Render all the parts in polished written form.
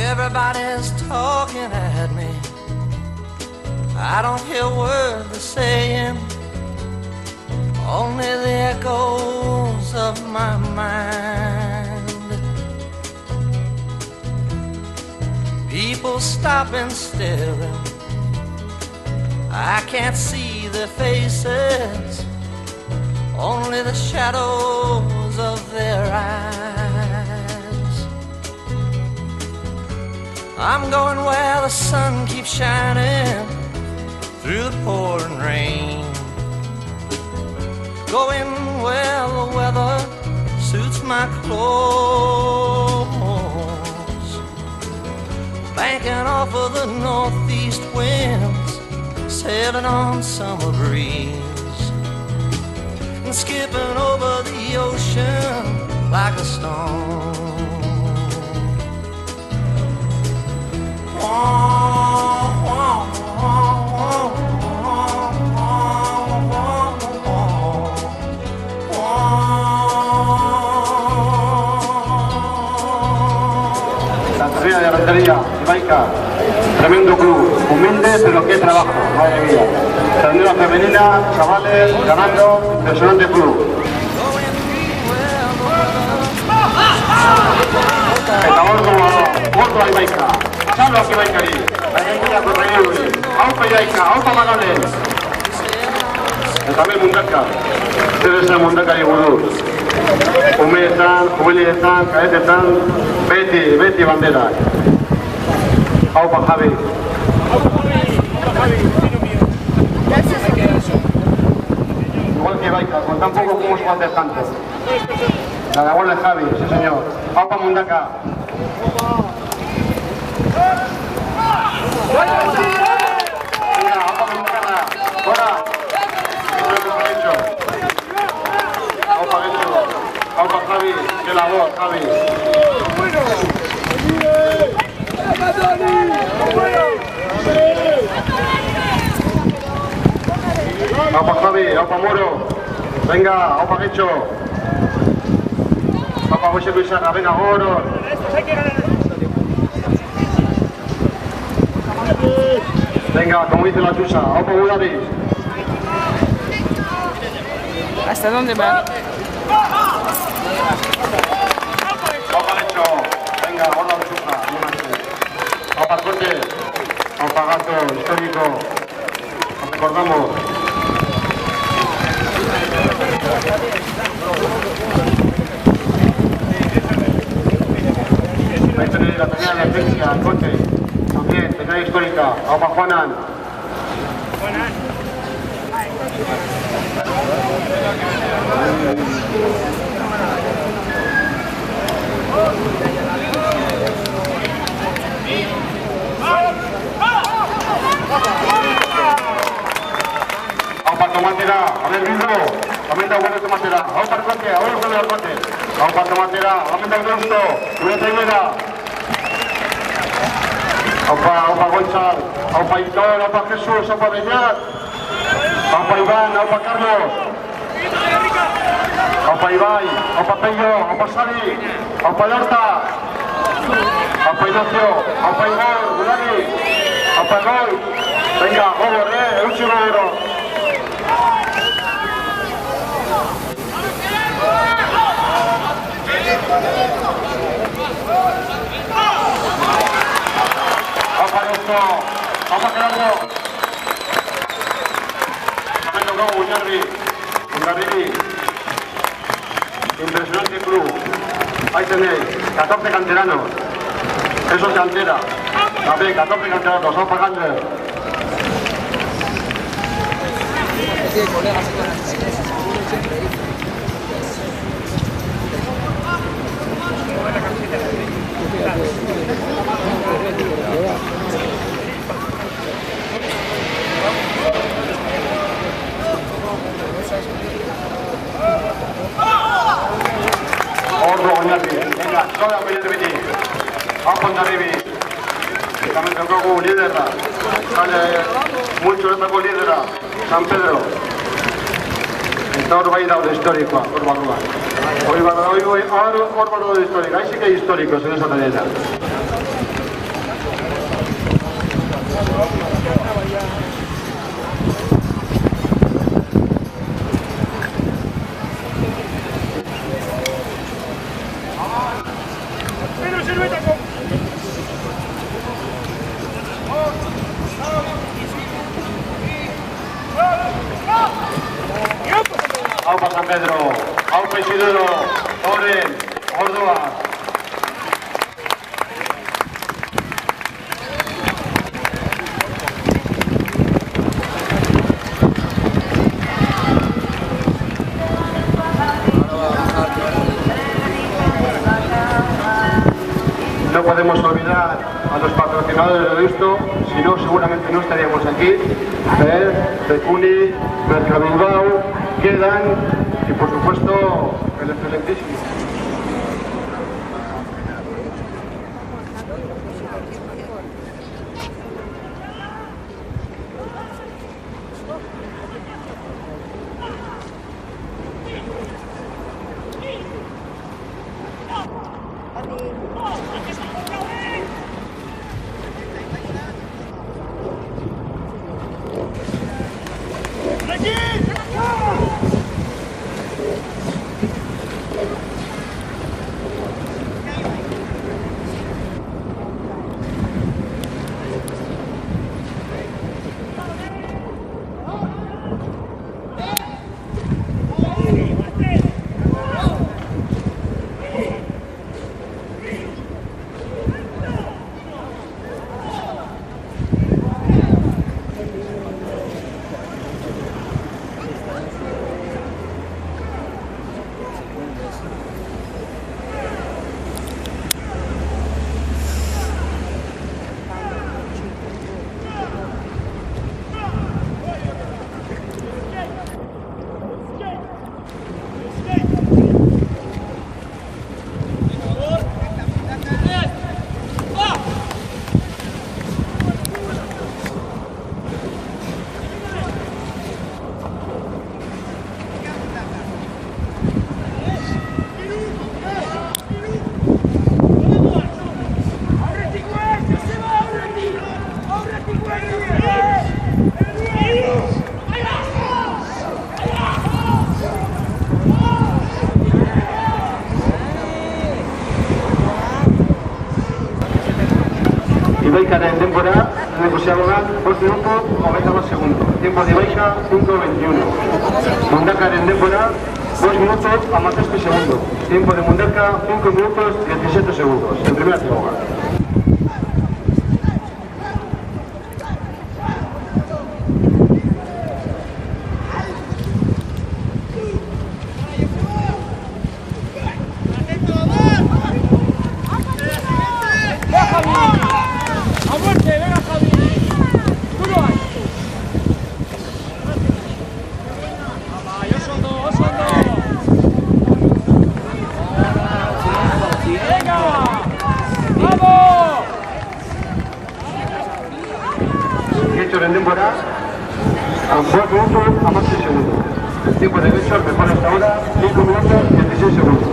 Everybody's talking at me. I don't hear a word they're saying, only the echoes of my mind. People stopping still, I can't see their faces, only the shadows of their eyes. I'm going where the sun keeps shining through the pouring rain, going where the weather suits my clothes, banking off of the northeast winds, sailing on summer breeze, and skipping over the ocean like a stone. Santería de Rentería, Ibaica, tremendo club, humilde pero que trabajo, madre mía. Ternera femenina, chavales, ganando, impresionante club. Eta gordo Ibaica, txaloak Ibaikari, Ibaikari korregiuri, haupa Ibaica, haupa Manolez. Eta hemen mundaka, zer esan mundakari buruz. Umeetan, jubileetan, kadetetan, beti banderak. Haupa Javi. Igual que Ibaica, con tan poco como se hace tanto. La labor de Javi, sí señor. Haupa mundaka. Venga, haupa mundaka. Fuera. Haupa Javi, qué labor, Javi. Haupa Javi, haupa Moro. Venga, haupa Gecho. Haupa José Luisana, venga, Goro. Venga, como dice la Chusa, haupa Budaris. ¿Hasta dónde va? Haupa Gecho, venga, Gorda Chusa, haupa Coche, haupa Gato, histórico. Nos recordamos. Ahí tenéis la tenía de esencia, el coche, también, tenía histórica, haupa Juanan. Haupa Tomatera, a ver Bilbo, también da buena Tomatera, haupa Coche, ahora con el coche. Haupa Tomatera, también da gusto, una trainera. Haupa Gonzal, haupa Hitor, haupa Jesús, haupa Beñat, haupa Iván, haupa Carlos, haupa Ibai, haupa Pello, haupa Sari, haupa Lorta, haupa Ignacio, haupa Igor, Gulani, haupa Gol, venga, Gobor, Eutsi Goboro. Haupa Eusko, haupa Gerardo. También tocó Uñarri, impresionante club. Ahí tenéis, 14 canteranos. Eso es cantera. También 14 canteranos, haupa Gander. Ordo Oñarri, venga, sola Oñarri biti. Haupa Ondarribi. También tocó como líderra. Sale mucho de tocó líderra. San Pedro. Eta hor bai daude historikoa, hor barruan. Hor barruan histórico, ahí sí que hay históricos en esa tarea. Aupa San Pedro, Aupa Isidoro, Oren, Ordoa. No podemos olvidar a los patrocinadores de esto, si no seguramente no estaríamos aquí. Becuni, Mercabilbao, Quedan y por supuesto el excelentísimo. Ibaikaren denbora, negoziagoan, 5 minutos, 22 segundos. Tiempo de Ibaica, 5.21. Mundakaren denbora, 2 minutos, 17 segundos. Tiempo de Mundaka, 5 minutos, 17 segundos. En primera tregua. En denbora, 2 minutos a más 6 segundos. El tiempo de Géchor mejor hasta ahora, 5 minutos 16 segundos.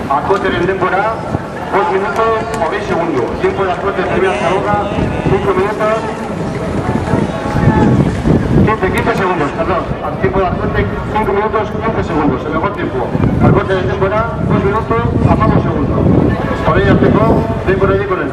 Acoter en temporada, 2 minutos o 20 segundos. Tiempo de acoter primera salida, 5 minutos, 15 segundos, perdón. Al tiempo de acoter, 5 minutos, 15 segundos, el mejor tiempo. Acoter en temporada, 2 minutos a pocos segundos. Por ello, tiempo de con el.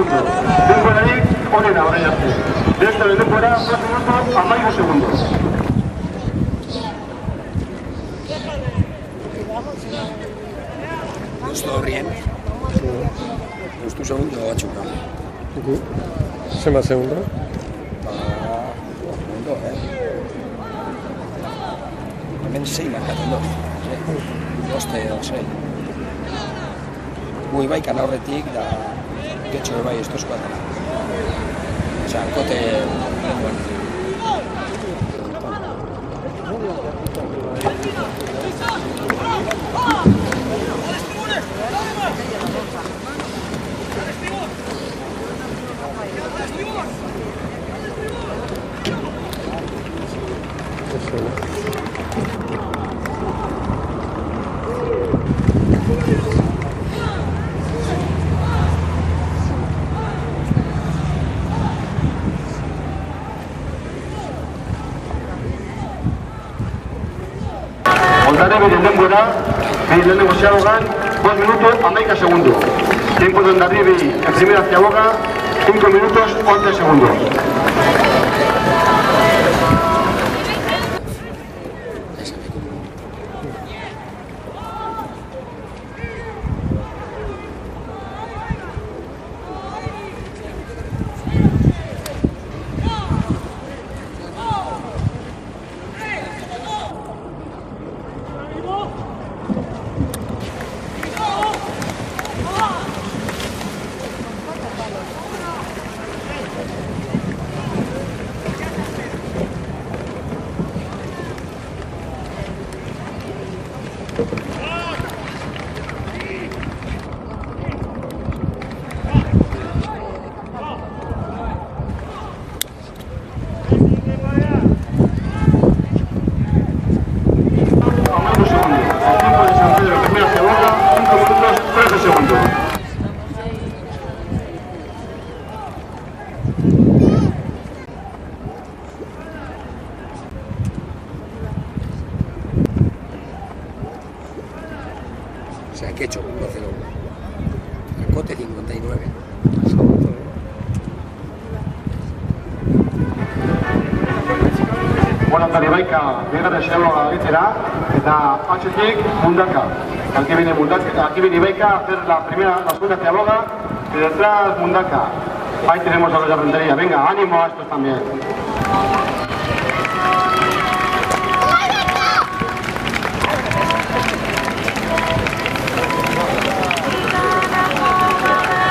minutu. Denborarik onena orain arte. Direktore denbora 5 minutu 12 segundos. Gusto horrien. Gustu segundo batzuk. Zenbat segundo? Ondo, Hemen 6 markatzen dut. 6. Gu ibaikan aurretik da getxo bai estozkoa dela. Osea, kote... Ondarribi denbora, lehenengo Ziabogan, 2 minutos 11 segundos. Tiempo de Ondarribi en primera Ziaboga, 5 minutos 11 segundos. O sea, que he hecho 1-0. Cote 59. Bueno, Taribaika, bigarren Ziaboga egitera, eta atxetik Mundaka. Aquí viene Mundaka, aquí viene Ibaika a hacer la segunda Ziaboga y detrás Mundaka. Ahí tenemos a los de Rentería. Venga, ánimo a estos también.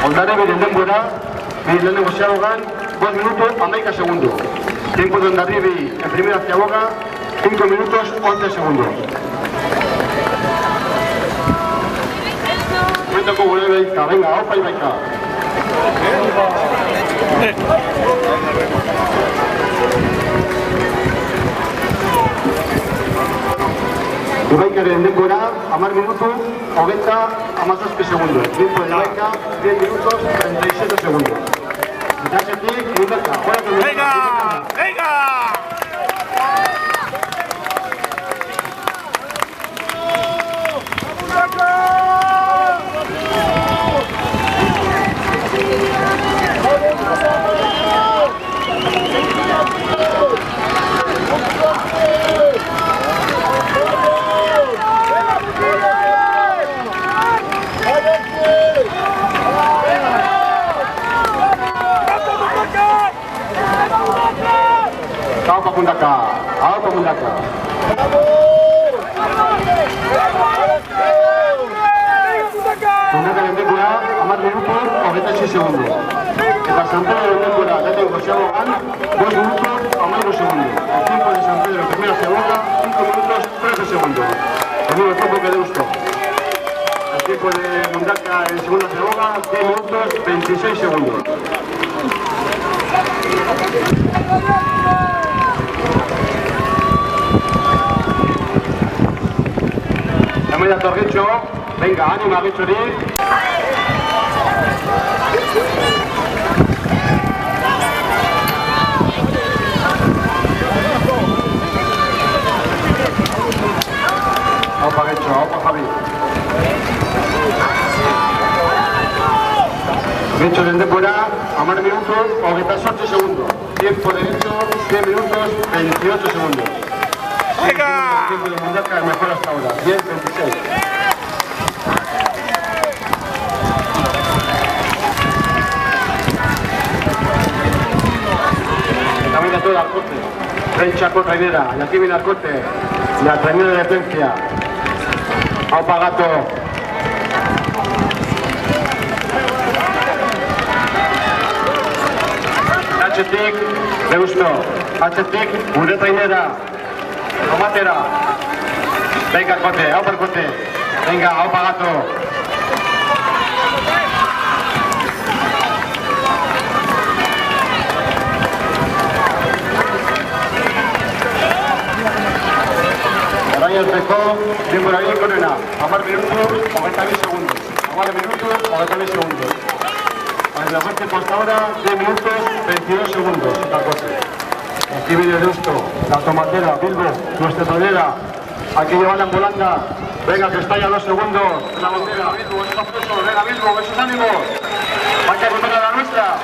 Ondarribi denbora, lehenengo Ziabogan, 2 minutos 11 segundos. Tiempo de Ondarribi en primera Ziaboga, 5 minutos 11 segundos. Cuento con Ibaika, venga, opa Ibaika. Ibaikaren denbora, 10 minutos, 17 segundos. Tiempo de Ibaika, 10 minutos, 37 segundos. Atxetik Mundaka. ¡Venga! ¡Venga! Aupa Mundaka, aupa Mundaka. Mundakaren denbora, 10 minutos, 26 segundos. Eta San Pedro denbora, lehenengo Ziabogan, 2 minutos, 11 segundos. El tiempo de San Pedro en primera Ziaboga, 5 minutos, 13 segundos. El mismo tiempo que Deusto. El tiempo de Mundaka en segunda Ziaboga, 10 minutos, 26 segundos. Hemen dator Getxo, venga, anima Getxori. Aupa Getxo, aupa Javi. Hecho de temporada, a más minutos, 28 segundos. Tiempo de hecho, 10 minutos, 28 segundos. Venga. Tiempo de Mundaca, el mejor hasta ahora, 10-26. Camina todo al corte. Frencha con trainera, y aquí viene al corte. La trainera de defensa. Aupa Gato. Atxetik, Deusto, atxetik, gure trainera, tomatera. Venga, kote, hau per kote. Venga, hau pagato. Orain eltzeko, denborari konena. 10 minutos, 22 segundos. 10 minutos, 22 segundos. La fuerte hasta ahora, 10 minutos, 22 segundos, la cosa. Aquí viene Deusto, la tomatera, Bilbo, nuestra tonera. Aquí lleva la ambulanda. Venga, que está ya 2 segundos. La bandera, Bilbo, está preso. Venga, Bilbo, esos ánimos. Hay que volver a la nuestra.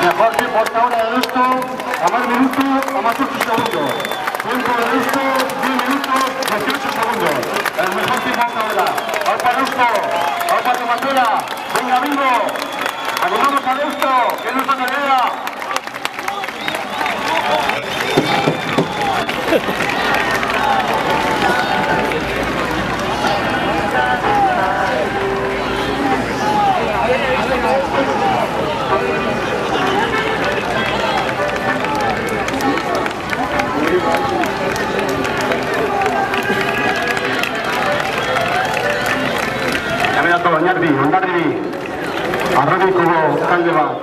Mejor tiempo hasta ahora de Deusto, a más minutos, a más 8 segundos. Tiempo de Deusto, 10 minutos, 18 segundos. El mejor tiempo hasta ahora. Alpa Deusto, Alpa Tomatera, venga Bilbo. Animamos a Deusto, que es nuestra carrera. Kameratu Oñarbi, Hondarribi, Arrabiko talde bat,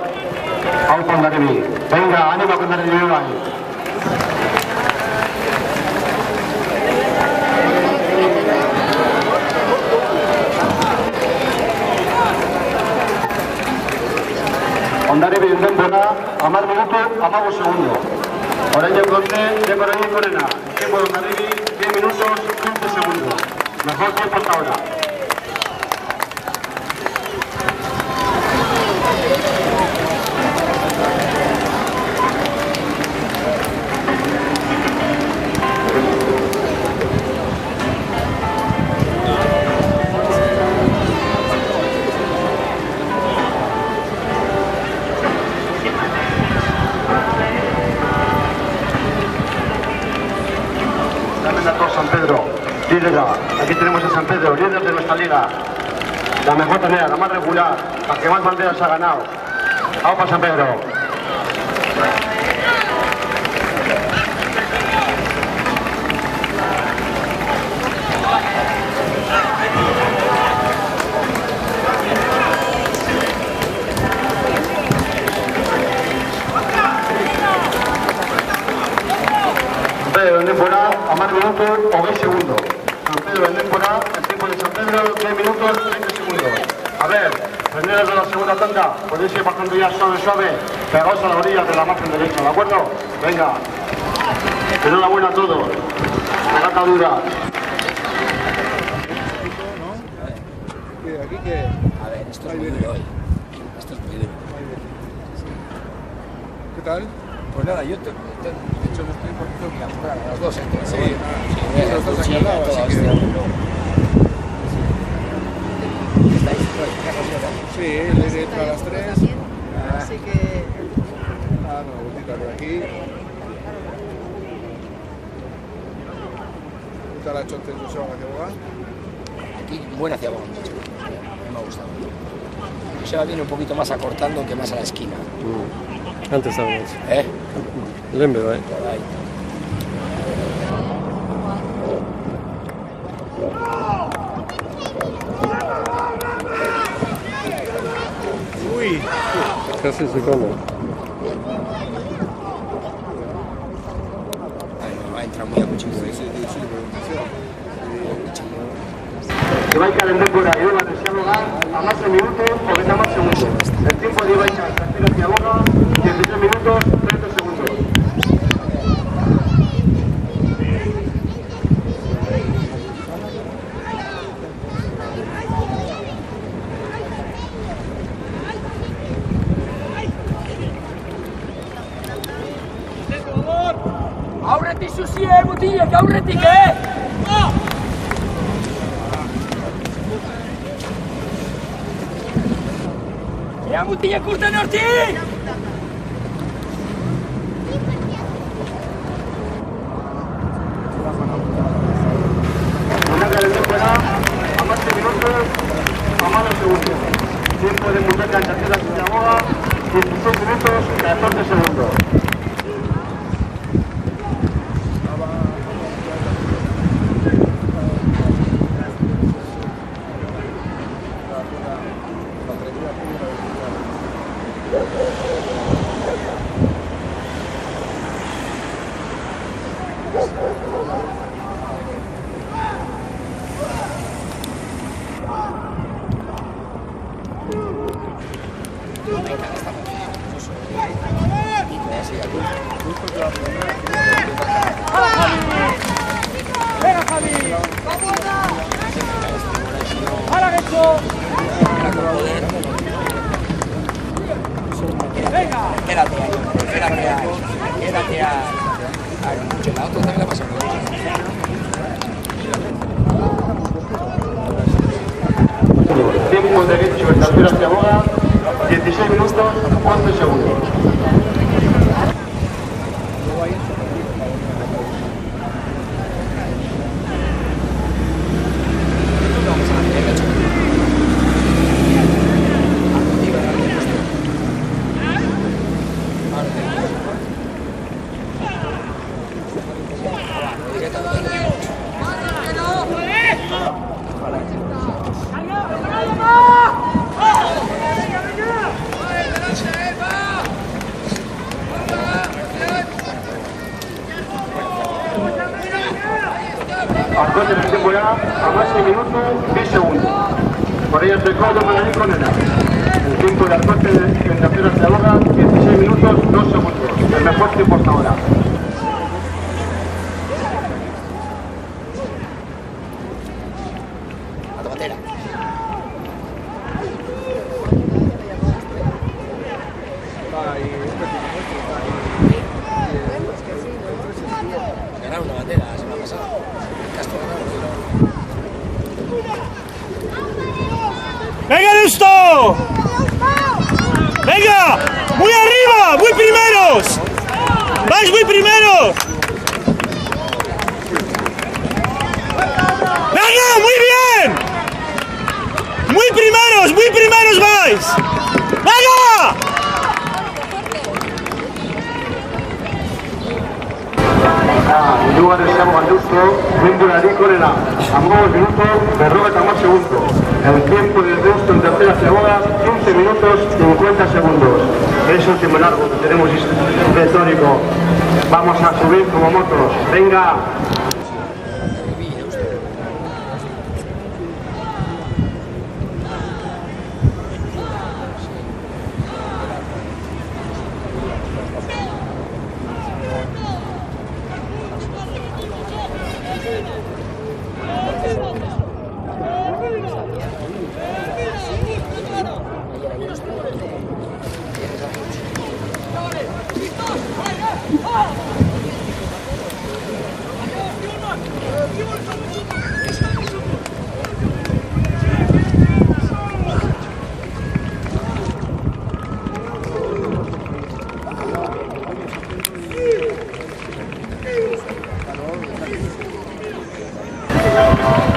Aupa Hondarribi. Venga, animak Hondarribi bai. Hondarribi denbora, 10 minutos, 15 segundos. Orain konte, denbora egin korena. Tiempo de Hondarribi, 10 minutos, 15 segundos. Mejor tiempo hasta ahora. San Pedro, líder. Aquí tenemos a San Pedro, líder de nuestra liga. La mejor manera, la más regular, la que más banderas ha ganado. Vamos para San Pedro. Pedro en temporada, a más minutos o 20 segundos. San Pedro en temporada, el tiempo de San Pedro, 10 minutos, 20 segundos. A ver, prenderos de la segunda tanda, podéis ir bajando ya suave, pegaos a la orilla de la margen derecha, ¿de acuerdo? Venga, enhorabuena a todos, regata dura. A ver, esto es muy duro hoy. Esto es muy duro. ¿Qué tal? Pues nada, yo de hecho me estoy poniendo que apurar a las 2, ¿eh? Sí, Pero estás aquí al lado, así que... ¿Estáis? Sí, el aire entra a las 3. Así que... Ah, una vueltita por aquí. ¿Qué tal ha hecho antes de Seba hacia Bogan? Aquí, buen hacia abajo. Me ha gustado. Seba viene un poquito más acortando que más a la esquina. Antes estaba más. Lembe, ¿eh? Por ahí. Uy, Casi se come. Ay, va a entrar muy a cuchillo. Que vais a vender por ahí, una tercera lugar, a más de minutos o 20 más segundos. El tiempo de Ibaica, hacia Boga, 16 minutos, Aurretik zuzie, mutilek, aurretik, Ea mutilek urten hortik! Tiempo de muñeca en tercera Sinagoga, 16 minutos, 14 segundos. ¡Venga, Javi! ¡Ahora, Gecho! ¡Venga! Quédate ahí. Claro, mucho, la otra también la pasó. Tiempo derecho en tercera Sinagoga, 16 minutos, 11 segundos. Arcote el tiempo ya a más de minuto 10 segundos. Por ello se codo para ir con el tiempo de Arcote en tercera Sinagoga, 16 minutos 2 segundos. El mejor tiempo hasta ahora. La tomatera. Ganaron una bandera la semana pasada. Castro ganó. ¡Venga, Deusto! ¡Venga! ¡Muy arriba! ¡Muy primeros! ¡Vais muy primeros! ¡Venga! ¡Muy bien! ¡Muy primeros vais! ¡Venga! En lugar de Samu Gandusto, Víndula Nicolena, a nuevos minutos, Berroga Tamar segundo. El tiempo de Deusto en tercera Sinagoga, 15 minutos 50 segundos. Es un tiempo largo, tenemos retórico. Vamos a subir como motos. Venga.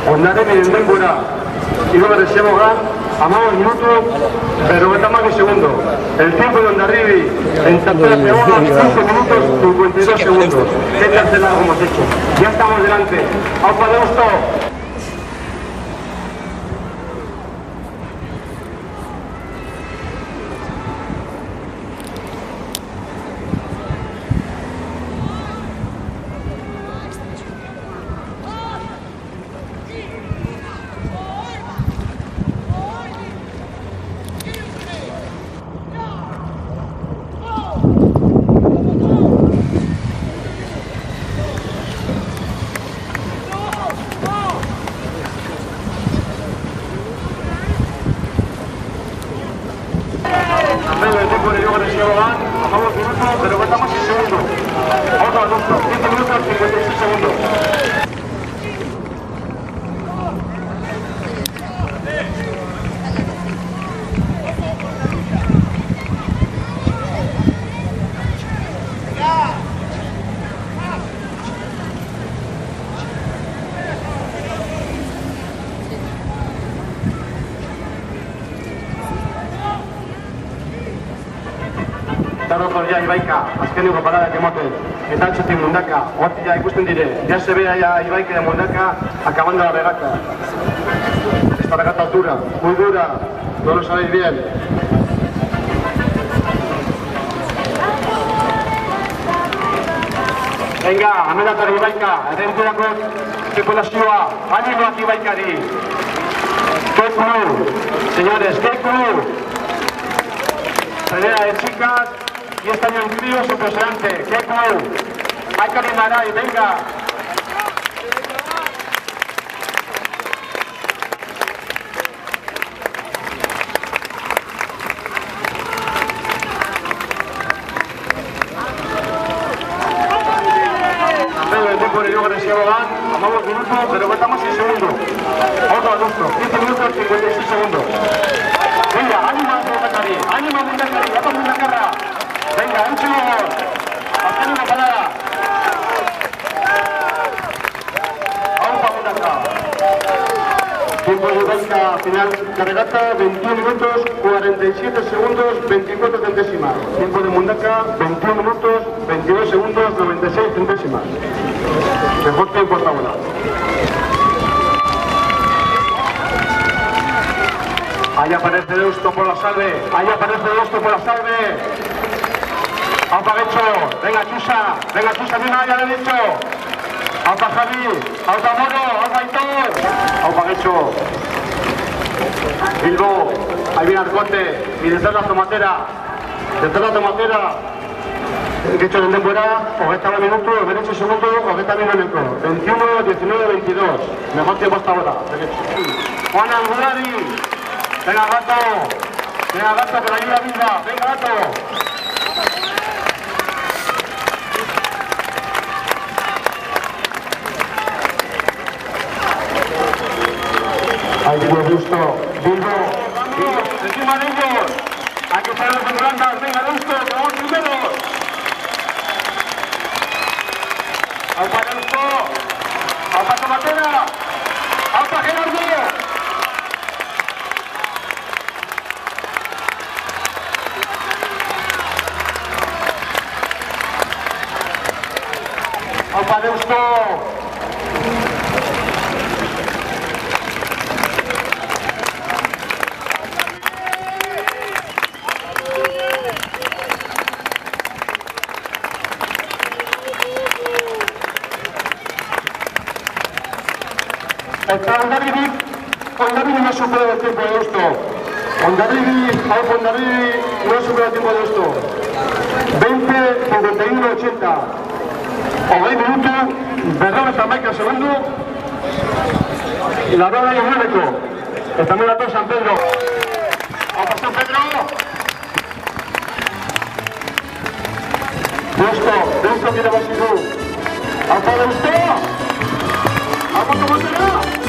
Ondaremi en denbora, iba de Sinagoga, a más minutos, pero está más que segundo. El tiempo de Ondarribi en tercera Sinagoga, 15 minutos 52 segundos. ¿Qué tercera hemos hecho? Ya estamos delante. ¡Aupa Deusto! El tiempo de Diego de Sinagoga, Amamos minutos, pero contamos en segundo. Otro adulto, 15 minutos, 56 segundos. Ja Ibaika, azkeneko paradak emoten, eta altxetik mundaka, hortik ja ikusten dire, ya se ve allá Ibaika de Mundaka acabando la regata. Esta regata dura, muy dura, no lo sabéis bien. Venga, amenatar Ibaika, errenturako tripulazioa, animoak Ibaikari. ¡Qué club! Señores, ¡qué club! Pelea de chicas. Y este año en críos impresionante. ¡Qué club! Hay que animar ahí, venga. El tiempo de Diego García Bogán, amamos minutos, pero contamos en segundo. Otro adulto, 15 minutos, 56 segundos. Venga, ánimo Mundakari, ánimo Mundakari, vamos Mundakarra. Venga, un segundo. Hasta una parada. Aupa Mundaka. Tiempo de Ibaika, final de regata, 21 minutos, 47 segundos, 24 centésimas. Tiempo de Mundaka, 21 minutos, 22 segundos, 96 centésimas. Mejor tiempo hasta ahora. Ahí aparece Deusto por la salve, ahí aparece Deusto por la salve. Aupa Gecho, venga Chusa, mira, ya lo he dicho. Aupa Javi, Aupa Moro, Aupa Aitor. Aupa Gecho. Bilbo, ahí viene Arcote, y detrás la tomatera. Gecho den denbora, hogeita minutu, 28 segundu, hogeita minuneko. 21, 19, 22. Mejor tiempo hasta ahora. Juan Algurari. Venga gato, que la ayuda viva, venga gato. Ahí tiene Deusto, Bilbo, encima de ellos. Hay que estar en las grandas, venga Deusto, que vamos primeros. Aupa Deusto, Aupa Tomatera, Aupa Gerardo. Aupa Deusto. Hondarribi no ha superado el tiempo de Deusto. Hondarribi no ha superado el tiempo de Deusto. 20, 51, 80. Hogei minutu, 51 segundu. La roda y Mónaco. Estamos a todo San Pedro. ¡Aupa San Pedro! Deusto tiene Basilú. ¡Aupa Deusto! ¡Aupa Tomatera!